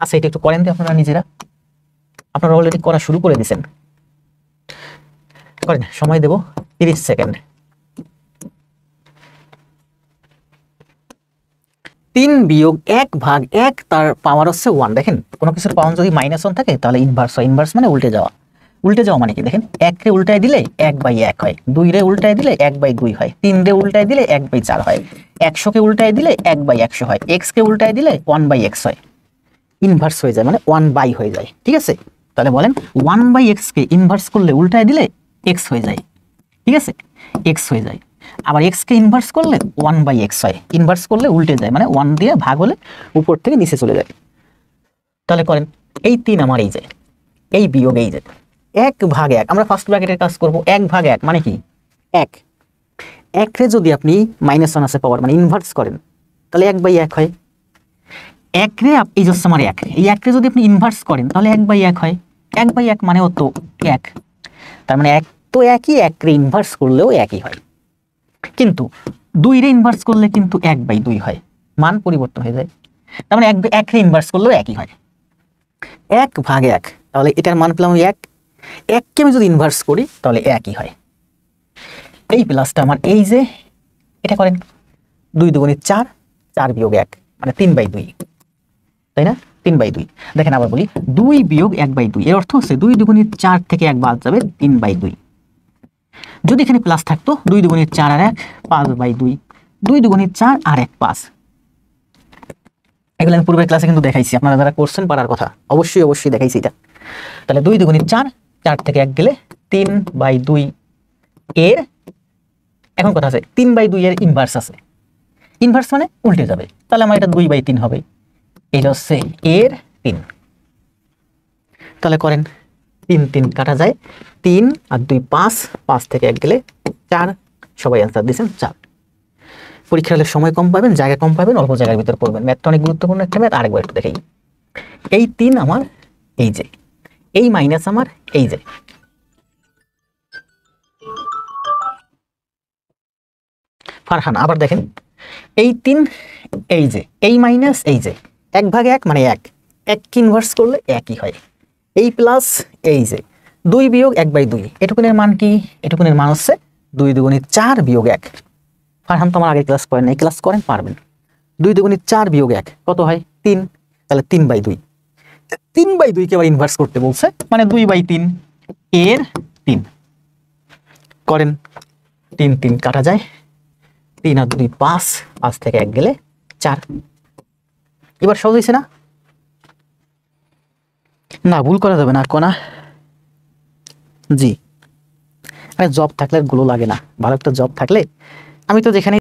আচ্ছা এটা একটু করেন তো আপনারা নিজেরা, আপনারা অলরেডি করা শুরু করে দিয়েছেন, করেন, সময় দেব 30 সেকেন্ড। 3 বিয়োগ 1 ভাগ 1 তার পাওয়ার হচ্ছে 1। দেখেন কোনো কিছুর পাওয়ার যদি -1 থাকে তাহলে ইনভার্স হয়। ইনভার্স মানে উল্টে যাওয়া। উল্টে যাওয়া মানে কি দেখেন, 1 রে উল্টায় দিলে 1/1 হয়, 2 রে উল্টায় দিলে 1/2 হয়, 3 রে উল্টায় দিলে 1/4 হয়, 100 কে উল্টায় দিলে 1/100 হয়, x কে উল্টায় দিলে 1/x হয়। ইনভার্স হয়ে যায় মানে 1 হয়ে যায়। ঠিক আছে, তাহলে বলেন 1/x কে ইনভার্স করলে উল্টায় দিলে x হয়ে যায়। ঠিক আছে, x হয়ে যায়। আবার x কে ইনভার্স করলে 1/x হয়, ইনভার্স করলে উল্টে যায় মানে 1 দিয়ে ভাগ হলে উপর থেকে নিচে চলে যায়। তাহলে করেন এই 3 আমার এই যে, এই বিয়োগ এই যে 1 ভাগ 1, আমরা ফার্স্ট ব্র্যাকেটের কাজ করব। 1 ভাগ 1 মানে কি 1, 1 রে যদি আপনি -1 আছে পাওয়ার মানে ইনভার্স করেন তাহলে 1/1 হয়। 1 রে এই যে আমার 1, এই 1 রে যদি আপনি ইনভার্স করেন তাহলে 1/1 হয়। 1/1 মানে তো 1, তার মানে 1 তো একই, 1 রে ইনভার্স করলেও একই হয়। কিন্তু 2 রে ইনভার্স করলে কিন্তু 1/2 হয়, মান পরিবর্তন হয়ে যায়। তার মানে 1 রে ইনভার্স করলেও একই হয়। 1 ভাগ 1, তাহলে এটার মান পেলাম 1, 1 কে আমি যদি ইনভার্স করি তাহলে একই হয়। এই প্লাসটা আমার এই যে, এটা করেন 2 দুগুণে 4, 4 বিয়োগ 1 মানে 3/2, তাই না? 3/2। দেখেন আবার বলি, 2 বিয়োগ 1/2 এর অর্থ হচ্ছে 2 দুগুণে 4 থেকে 1 বাদ যাবে 3/2। যদি এখানে প্লাস থাকতো 2 দুগুণে 4 আর 1 5/2, 2 দুগুণে 4 আর 1 5। এগুলো আমি পূর্বের ক্লাসে কিন্তু দেখাইছি, আপনারা যারা করছেন পারার কথা অবশ্যই দেখাইছি এটা। তাহলে 2 দুগুণে 4, 4 থেকে 1 গেলে 3/2 এর, এখন কথা আছে 3/2 এর ইনভার্স আছে, ইনভার্স মানে উল্টে যাবে, তাহলে আমার এটা 2/3 হবে। এটা হচ্ছে এর 3। তাহলে করেন 3 3 কাটা যায়, 3 আর 2 5, 5 থেকে 1 গেলে 4। সবাই অ্যান্সার দিয়েছেন 4। পরীক্ষা হলে সময় কম পাবেন, জায়গা কম পাবেন, অল্প জায়গার ভিতর পড়বেন। ম্যাথটা অনেক গুরুত্বপূর্ণ একটা ম্যাথ। আরেকবার একটু দেখাই, এই 3 আমার এই যে, এই মাইনাস আমার এই যে, ফারহান আবার দেখেন এই 3 এই যে, এই মাইনাস এই যে, 1 ভাগ 1 মানে 1, 1 কে ইনভার্স করলে একই হয়। এই প্লাস এই যে 2 বিয়োগ 1/2, এটুকুনের মান কি? এটুকুনের মান হচ্ছে 2 দুগুণে 4 বিয়োগ 1। ফারহান তো আমার আগের ক্লাস করেন, এই ক্লাস করেন পারবেন। 2 দুগুণে 4 বিয়োগ 1 কত হয়? 3, তাহলে 3/2। 3/2 কে আবার ইনভার্স করতে বলছে মানে 2/3 এর 3। করেন 3 3 কাটা যায়, 3 আর 2 5, 5 থেকে 1 গেলে 4। এবার সহজ হয়েছে না? না ভুল করা যাবে না কোনা। জি, আরে জব থাকলে গুলো লাগে না, ভালো একটা জব থাকলে, আমি তো যেখানে